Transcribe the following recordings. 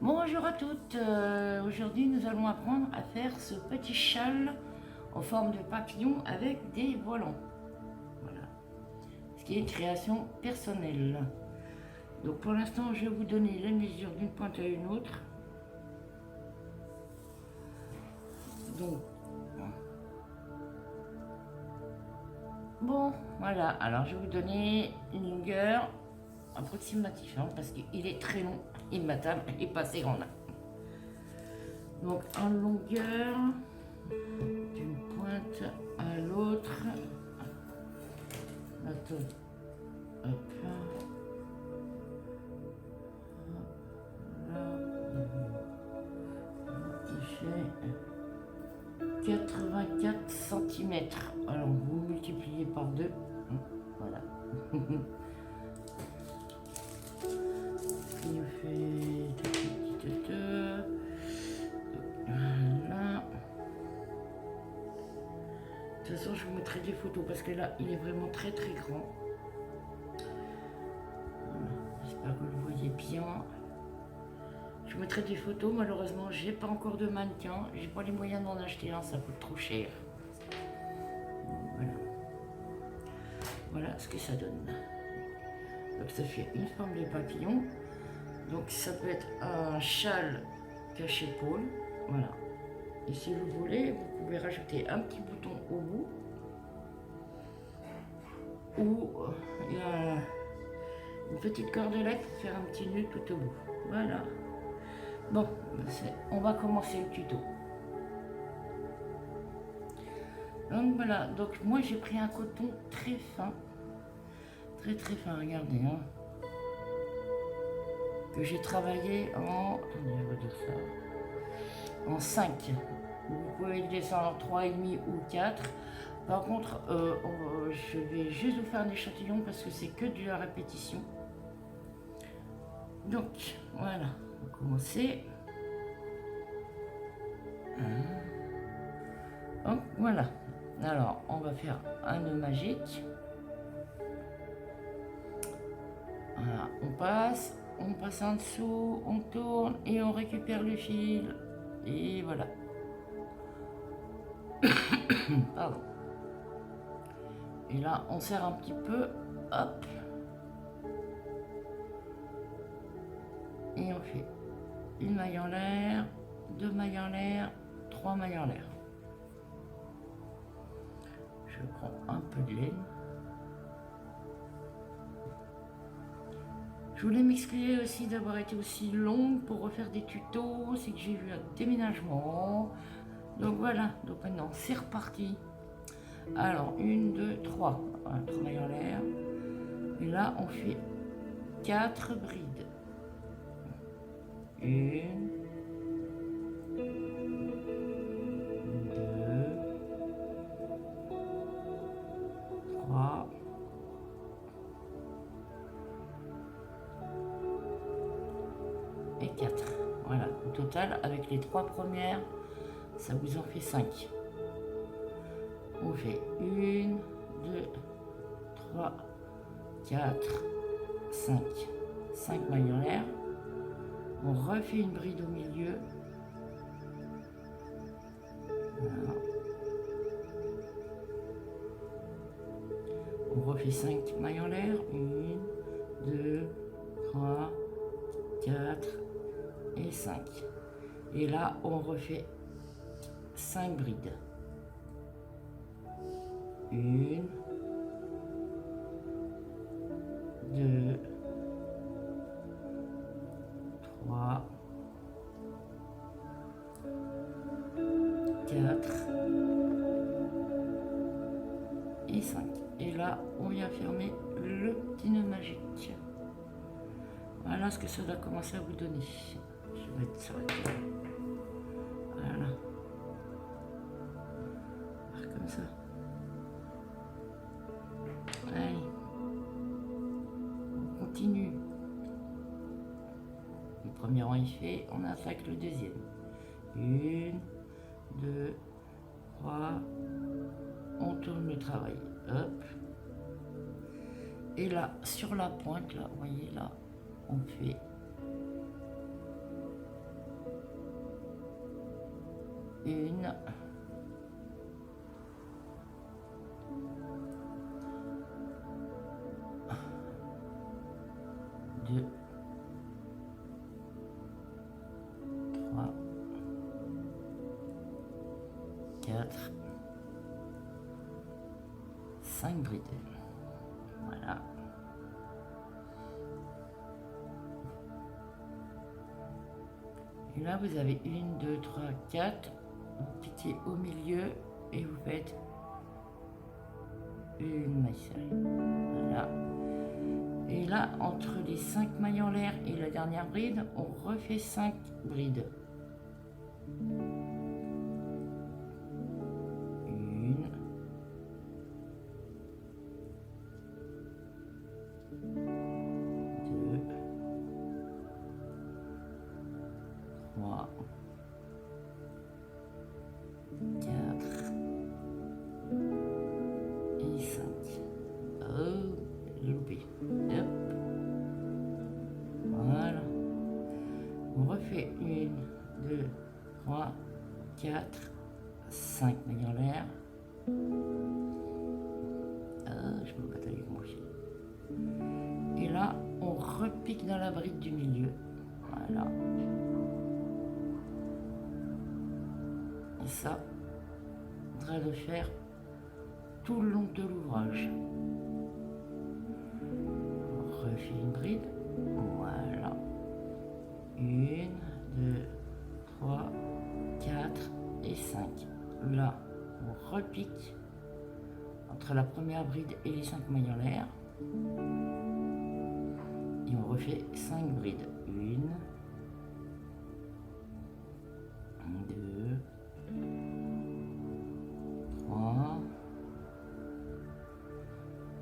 Bonjour à toutes, aujourd'hui nous allons apprendre à faire ce petit châle en forme de papillon avec des volants. Voilà, ce qui est une création personnelle. Donc pour l'instant je vais vous donner les mesures d'une pointe à une autre. Donc bon, voilà, alors je vais vous donner une longueur approximative hein, parce qu'il est très long et ma table est pas assez grande. Donc en longueur d'une pointe à l'autre. Attends. Hop là. Là. Il fait 84 cm. Alors vous multipliez par 2. Voilà. Il fait voilà. De toute façon, je vous mettrai des photos parce que là, il est vraiment très très grand. J'espère que vous le voyez bien. Je vous mettrai des photos. Malheureusement, j'ai pas encore de mannequin. J'ai pas les moyens d'en acheter un, ça coûte trop cher. Voilà. Voilà ce que ça donne. Donc ça fait une forme de papillon. Donc ça peut être un châle cache-épaule. Voilà. Et si vous voulez, vous pouvez rajouter un petit bouton au bout. Ou une petite cordelette pour faire un petit nœud tout au bout. Voilà. Bon, on va commencer le tuto. Donc voilà, donc moi j'ai pris un coton très fin. Très très fin, regardez. Hein, que j'ai travaillé en... Attendez, je vais dire ça. En 5. Vous pouvez le descendre en 3,5 ou 4. Par contre, je vais juste vous faire un échantillon parce que c'est que de la répétition. Donc, voilà. On va commencer. Donc, voilà. Alors, on va faire un nœud magique. Voilà, on passe en dessous, on tourne et on récupère le fil. Et voilà. Pardon. Et là, on serre un petit peu. Hop. Et on fait une maille en l'air, 2 mailles en l'air, 3 mailles en l'air. Je prends un peu de laine. Je voulais m'excuser aussi d'avoir été aussi longue pour refaire des tutos. C'est que j'ai eu un déménagement. Donc voilà, donc maintenant c'est reparti. Alors, 1, 2, 3. Voilà, 3 mailles en l'air. Et là, on fait 4 brides. 1, 2, 3. Et 4. Voilà, au total, avec les 3 premières, ça vous en fait 5. On fait 1, 2, 3, 4, 5. 5 mailles en l'air. On refait une bride au milieu. Voilà. On refait 5 mailles en l'air. 1, 2, 3, 4 et 5. Et là, on refait 5 brides. 1, 2, 3, 4 et 5. Et là, on vient fermer le petit nœud magique. Voilà ce que ça doit commencer à vous donner. Je vais mettre ça. Voilà. Comme ça. Allez. On continue. Le premier rang est fait, on attaque le deuxième. 1, 2, 3. On tourne le travail. Hop. Et là, sur la pointe, là, vous voyez là, on fait une, deux, trois, quatre, 5 brides. Voilà. Et là, vous avez 1, 2, 3, 4. Vous cliquez au milieu et vous faites une maille serrée. Voilà. Et là, entre les 5 mailles en l'air et la dernière bride, on refait 5 brides. Une. Deux. Trois. 4 et 5. Oh, j'ai loupé. Hop. Voilà. On refait 1, 2, 3, 4, 5 mailles en l'air. Je peux me battre avec mon chien. Et là, on repique dans la bride du milieu. Voilà. Et ça, on va le faire tout le long de l'ouvrage. On refait une bride. Voilà. 1, 2, 3, 4 et 5. Là, on repique entre la première bride et les 5 mailles en l'air. Et on refait 5 brides. 1, 2, 3,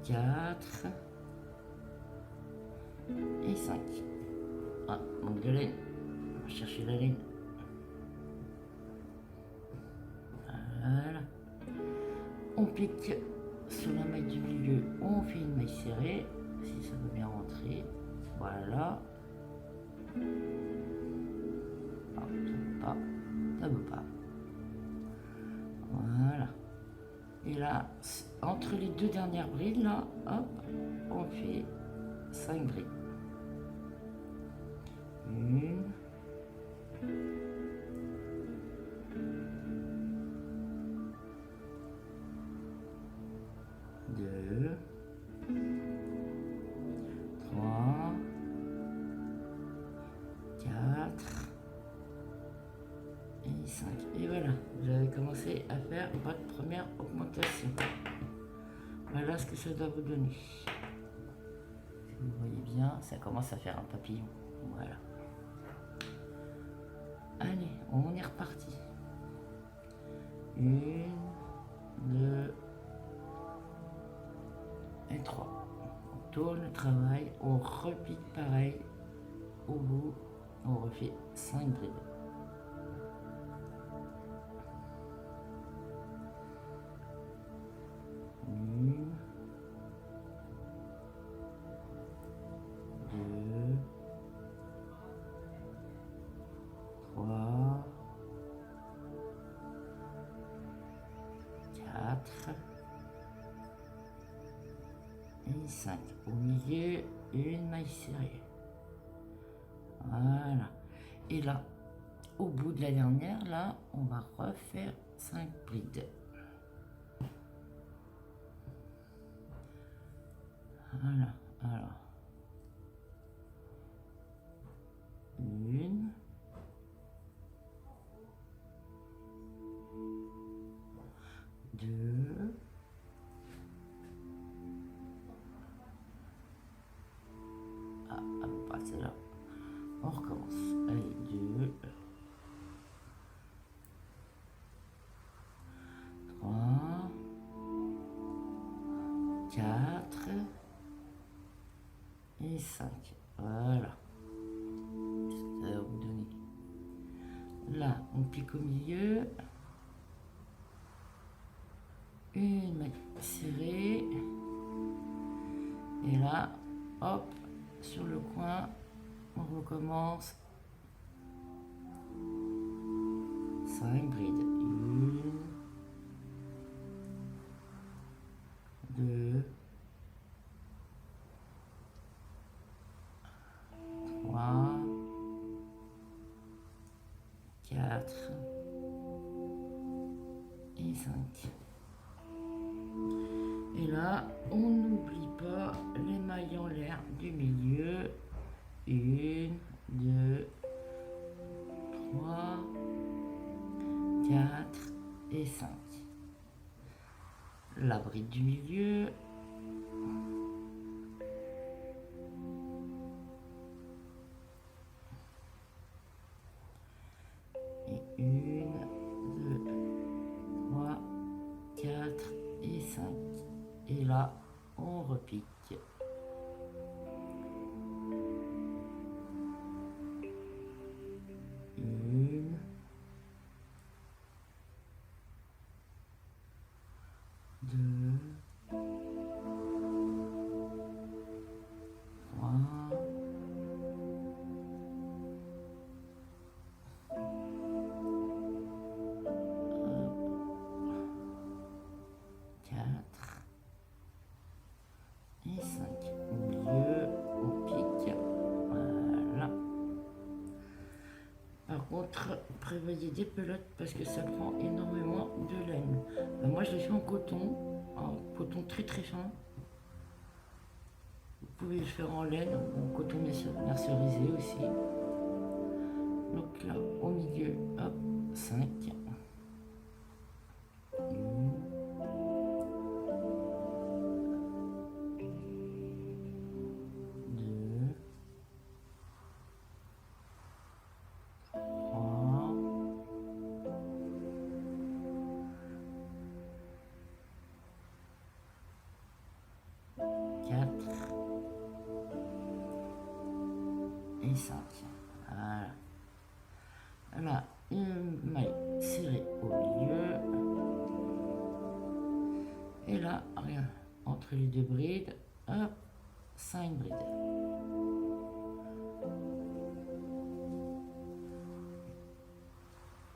4 et 5. Ah, manque de laine. On va chercher la laine. Voilà. On pique sur la maille du milieu, on fait une maille serrée, si ça veut bien rentrer. Voilà. Ah, ça veut pas. Voilà. Et là, entre les deux dernières brides, là, hop, on fait 5 brides. 1, 2, 3, 4 et 5. Et voilà, vous avez commencé à faire votre première augmentation. Voilà ce que ça doit vous donner. Si vous voyez bien, ça commence à faire un papillon. Voilà. Allez, on est reparti. 1, 2 et 3. On tourne le travail, on repique pareil. Au bout, on refait 5 brides. 1, 2, 3, 4 et 5. Au milieu, une maille serrée. Voilà. Et là, au bout de la dernière, là, on va refaire 5 brides. Voilà. Alors. 1. 2. 3. C'est là. On recommence. Allez, 2. 3. 4. Et 5. Voilà. Ça va vous donner. Là, on pique au milieu. Une maille serrée. Et là, hop, sur le coin, on recommence. 5 brides. 1, 4 et 5. Et là, on n'oublie pas les mailles en l'air du milieu. 1, 2, 3, 4 et 5. La bride du milieu. Et 1, 2, 3, 4 et 5. Et là, on repique. Une, deux, trois, quatre et 5. Au milieu, on pique. Voilà. Par contre, prévoyez des pelotes parce que ça prend énormément de laine. Moi, je l'ai fait en coton très très fin. Vous pouvez le faire en laine ou en coton mercerisé aussi. Donc là, au milieu, hop, 5. 4 et 5. Voilà. Là, une maille serrée au milieu. Et là, rien. Entre les deux brides, hop, 5 brides.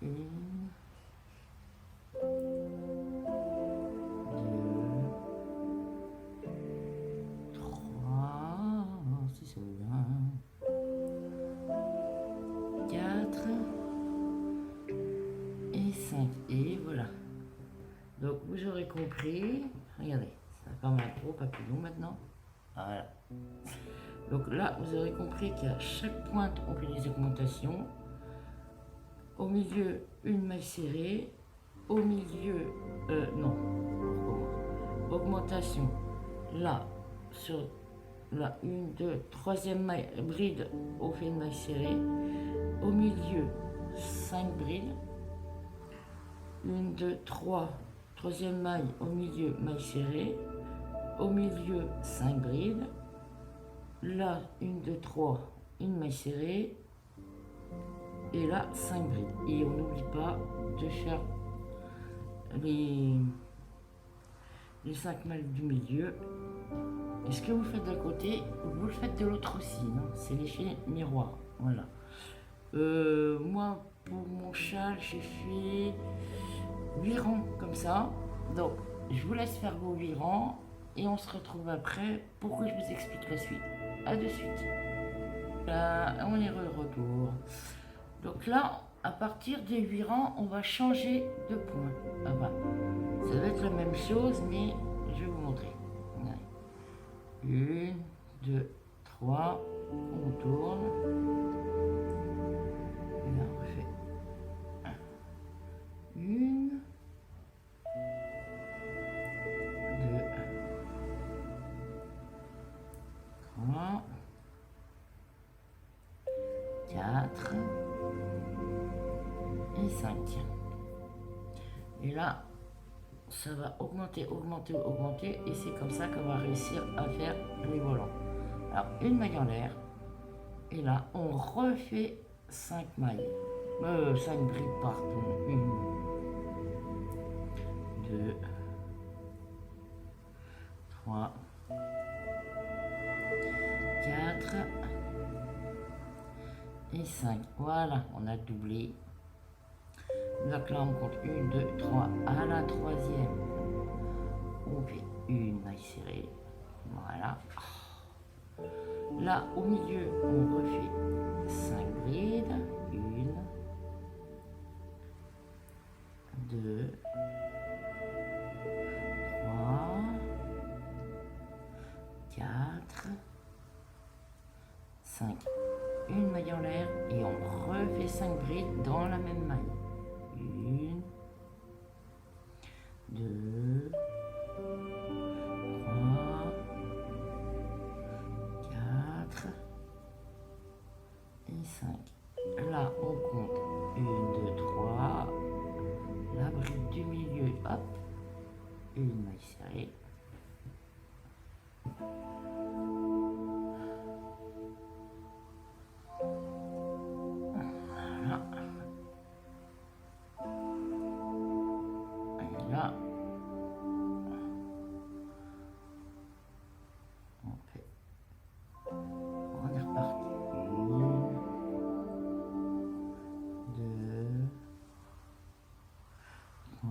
Une, et 5. Et voilà. Donc vous aurez compris. Regardez, ça va pas mal trop papillon maintenant. Voilà. Donc là, vous aurez compris qu'à chaque pointe, on fait des augmentations. Au milieu, une maille serrée. Au milieu, non, augmentation. Là, sur la 1, 2, troisième maille, bride, on fait une maille serrée. Au milieu, 5 brides. 1, 2, 3, troisième maille, au milieu, maille serrée. Au milieu, 5 brides. Là, 1, 2, 3, une maille serrée. Et là, 5 brides. Et on n'oublie pas de faire les 5 mailles du milieu. Et ce que vous faites d'un côté, vous le faites de l'autre aussi. C'est l'effet miroir. Voilà. Moi, pour mon châle, j'ai fait 8 rangs comme ça. Donc, je vous laisse faire vos 8 rangs. Et on se retrouve après pour que je vous explique la suite. A de suite. Là, on est de retour. Donc là, à partir des 8 rangs, on va changer de point. Ah bah, ça va être la même chose, mais je vais vous montrer. 1, 2, 3, on tourne. Et là, on refait 1, 2, 3, 4 et 5. Et là, ça va augmenter, augmenter, augmenter, et c'est comme ça qu'on va réussir à faire les volants. Alors, une maille en l'air, et là, on refait 5 mailles. 5 brides, pardon. 1, 2, 3, 4 et 5. Voilà, on a doublé. Donc là, on compte 1, 2, 3. À la troisième, on fait une maille serrée. Voilà. Là, au milieu, on refait 5 brides. 1, mailles en l'air et on refait 5 brides dans la même maille. 1, 2, 3, 4 et 5. Là, on compte 1, 2, 3. La bride du milieu, hop, une maille serrée. Voilà. Et là, on est reparti. 1, 2, 3,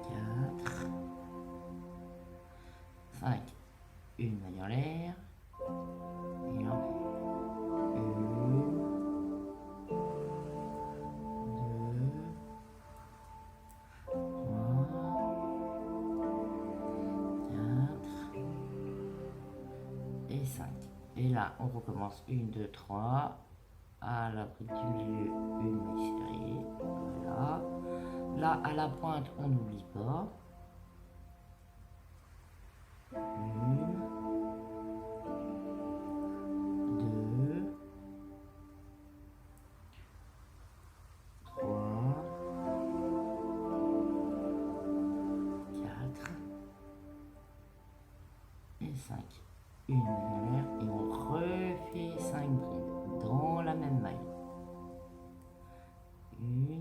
4, 5. Une maille en l'air. Et on fait 1, 2, 3, 4 et 5. Et là, on recommence 1, 2, 3. À la bride du milieu, une maille serrée. Voilà. Là, à la pointe, on n'oublie pas. 1, 2, 3, 4 et 5. Une maille en l'air et on refait 5 brides dans la même maille. 1, 2,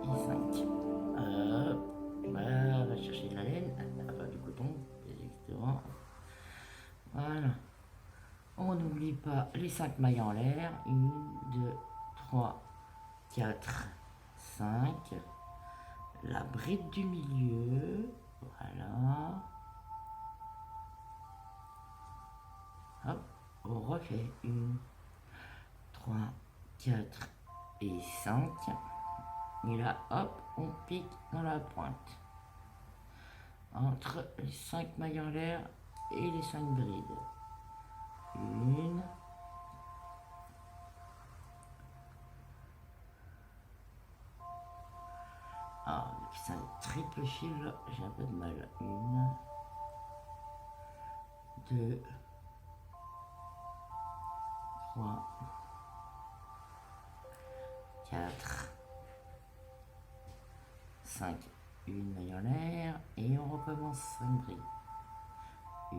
3 et 5. Voilà, on va chercher de la laine, du coton, exactement. Voilà. On n'oublie pas les 5 mailles en l'air. 1, 2, 3, 4, 5. La bride du milieu. Voilà. Hop, on refait 1, 3, 4 et 5. Et là, hop, on pique dans la pointe. Entre les 5 mailles en l'air et les 5 brides. 1. Ah, c'est un triple fil, là, j'ai un peu de mal. 1, 2, 3, 4, 5. Une maille en l'air et on recommence 5 brides. 1,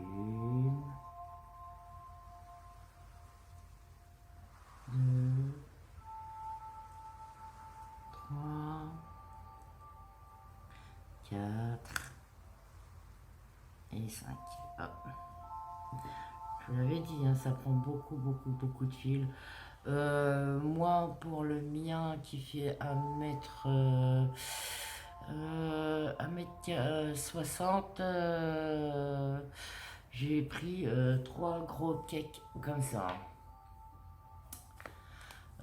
2, 3, 4 et 5. Hop. Je vous l'avais dit, hein, ça prend beaucoup de fil. Moi, pour le mien qui fait 1m60, j'ai pris 3 gros cakes comme ça.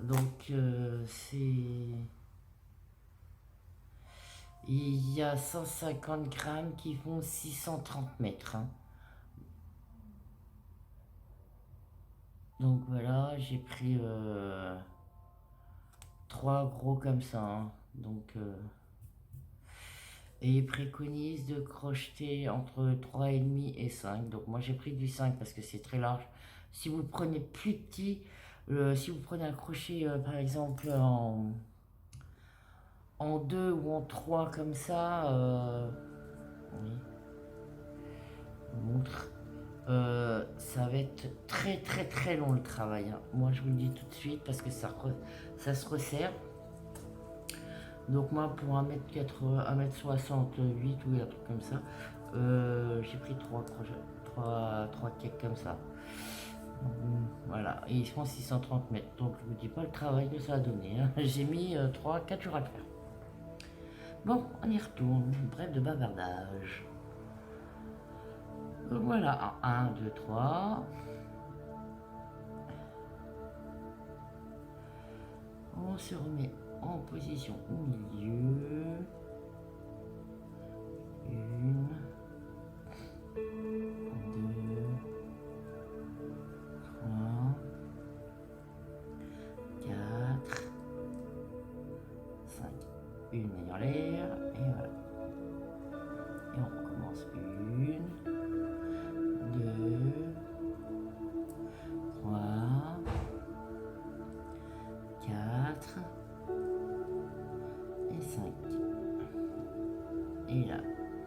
Donc, il y a 150 grammes qui font 630 mètres. Hein. Donc voilà, j'ai pris 3 gros comme ça. Hein. Donc, et il préconise de crocheter entre 3,5 et 5. Donc moi j'ai pris du 5 parce que c'est très large. Si vous prenez plus petit, si vous prenez un crochet par exemple en 2 ou en 3 comme ça, oui, je vous montre. Ça va être très long le travail. Hein. Moi je vous le dis tout de suite parce que ça se resserre. Donc moi pour 1m80, 1m68 ou un truc comme ça, j'ai pris 3 cakes comme ça. Voilà, et ils font 630 mètres. Donc je vous dis pas le travail que ça a donné. Hein. J'ai mis 3-4 jours à le faire. Bon, on y retourne. Bref de bavardage. Voilà, 1, 2, 3. se remet en position au milieu. 1, 2, 3, 4, 5. Une maille en l'air, et voilà. Et on recommence. 1, 2, 3, 4 et 5. Et là,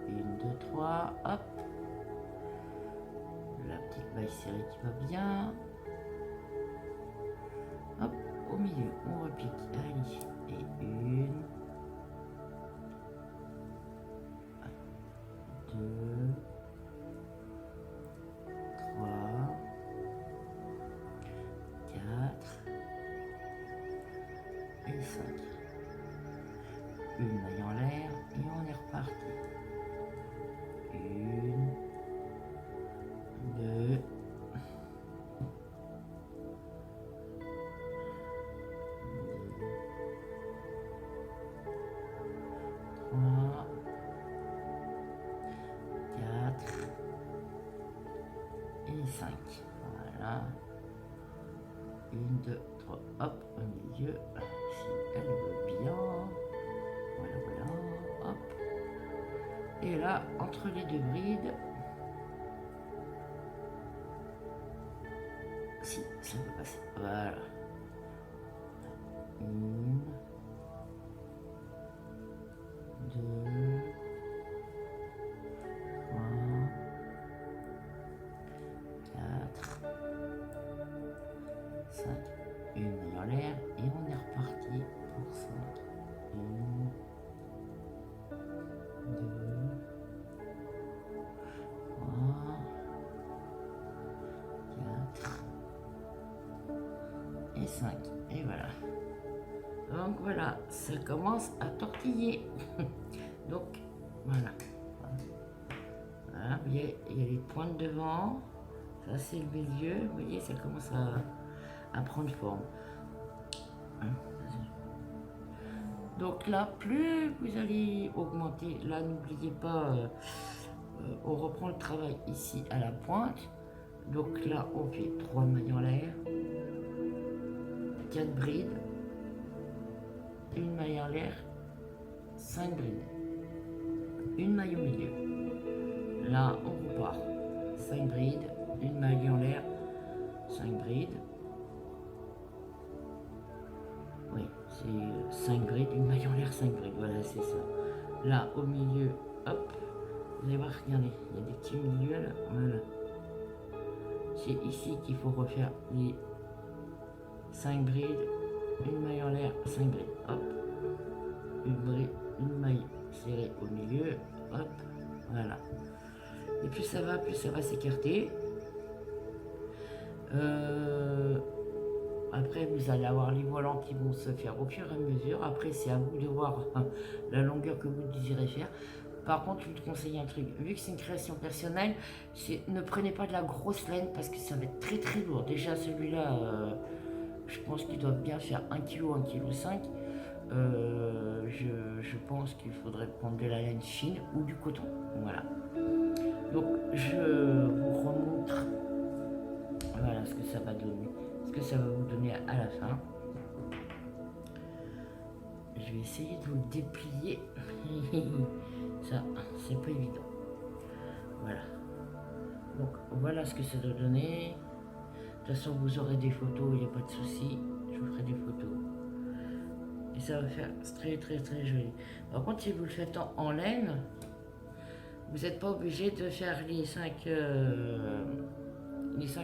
1, 2, 3, hop. La petite maille serrée qui va bien. Hop, au milieu, on repique. Allez, et 1, 2, 3, 4 et 5. Une maille en l'air et on est reparti. 1, 2, 3, 4 et 5. Voilà. 1, 2, 3, hop, au milieu, si elle veut bien. Voilà, voilà, hop. Et là, entre les deux brides, si, ça peut passer. Voilà. 1, 2, 3, 4, 5. Une maille en l'air et on est reparti pour 5. 1, 2, 3, 4 et 5. Et voilà. Donc voilà, ça commence à tortiller. Donc voilà. Voilà, vous voyez, il y a les pointes devant. Ça c'est le milieu. Vous voyez, ça commence à prendre forme. Donc là, plus vous allez augmenter, là n'oubliez pas, on reprend le travail ici à la pointe. Donc là, on fait 3 mailles en l'air, 4 brides, une maille en l'air, 5 brides, une maille au milieu. Là, on repart. 5 brides, une maille en l'air, 5 brides. Oui, c'est 5 brides, une maille en l'air, 5 brides. Voilà, c'est ça. Là, au milieu, hop. Vous allez voir, regardez, il y a des petits milieux là. Voilà. C'est ici qu'il faut refaire les 5 brides, une maille en l'air, 5 brides. Hop. Une bride, une maille serrée au milieu. Hop. Voilà. Et plus ça va s'écarter. Après, vous allez avoir les volants qui vont se faire au fur et à mesure. Après, c'est à vous de voir la longueur que vous désirez faire. Par contre, je vous conseille un truc. Vu que c'est une création personnelle, ne prenez pas de la grosse laine parce que ça va être très très lourd. Déjà, celui-là, je pense qu'il doit bien faire 1 kg, 1,5 kg. Je pense qu'il faudrait prendre de la laine fine ou du coton. Voilà. Donc, je vous remontre voilà ce que ça va donner. Ce que ça va vous donner à la fin. Je vais essayer de vous le déplier. Ça, c'est pas évident. Voilà. Donc, voilà ce que ça doit donner. De toute façon, vous aurez des photos, il n'y a pas de souci. Je vous ferai des photos. Et ça va faire très très très joli. Par contre, si vous le faites en laine, vous n'êtes pas obligé de faire les 5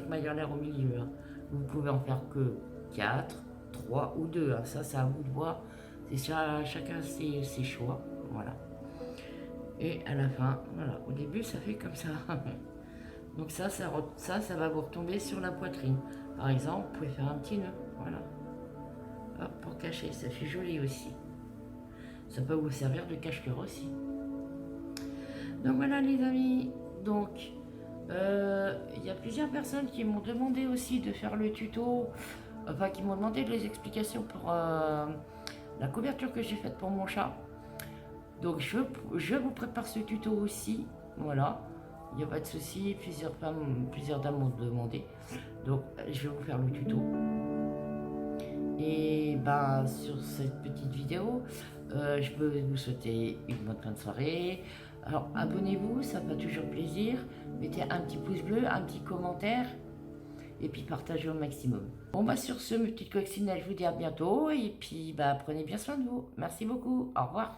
mailles en l'air au milieu. Hein. Vous pouvez en faire que 4, 3 ou 2. Hein. Ça, c'est à vous de voir. C'est chacun ses choix. Voilà. Et à la fin, voilà. Au début, ça fait comme ça. Donc ça va vous retomber sur la poitrine. Par exemple, vous pouvez faire un petit nœud. Voilà. Hop, pour cacher. Ça fait joli aussi. Ça peut vous servir de cache-cœur aussi. Donc voilà les amis. Donc, il y a plusieurs personnes qui m'ont demandé aussi de faire le tuto enfin qui m'ont demandé des explications pour la couverture que j'ai faite pour mon chat. Donc je vous prépare ce tuto aussi, voilà, il n'y a pas de souci, plusieurs dames m'ont demandé, donc je vais vous faire le tuto. Et ben sur cette petite vidéo, je peux vous souhaiter une bonne fin de soirée. Alors abonnez-vous, ça fait toujours plaisir, mettez un petit pouce bleu, un petit commentaire, et puis partagez au maximum. Bon bah sur ce, mes petites coccinelles, je vous dis à bientôt, et puis bah prenez bien soin de vous. Merci beaucoup, au revoir.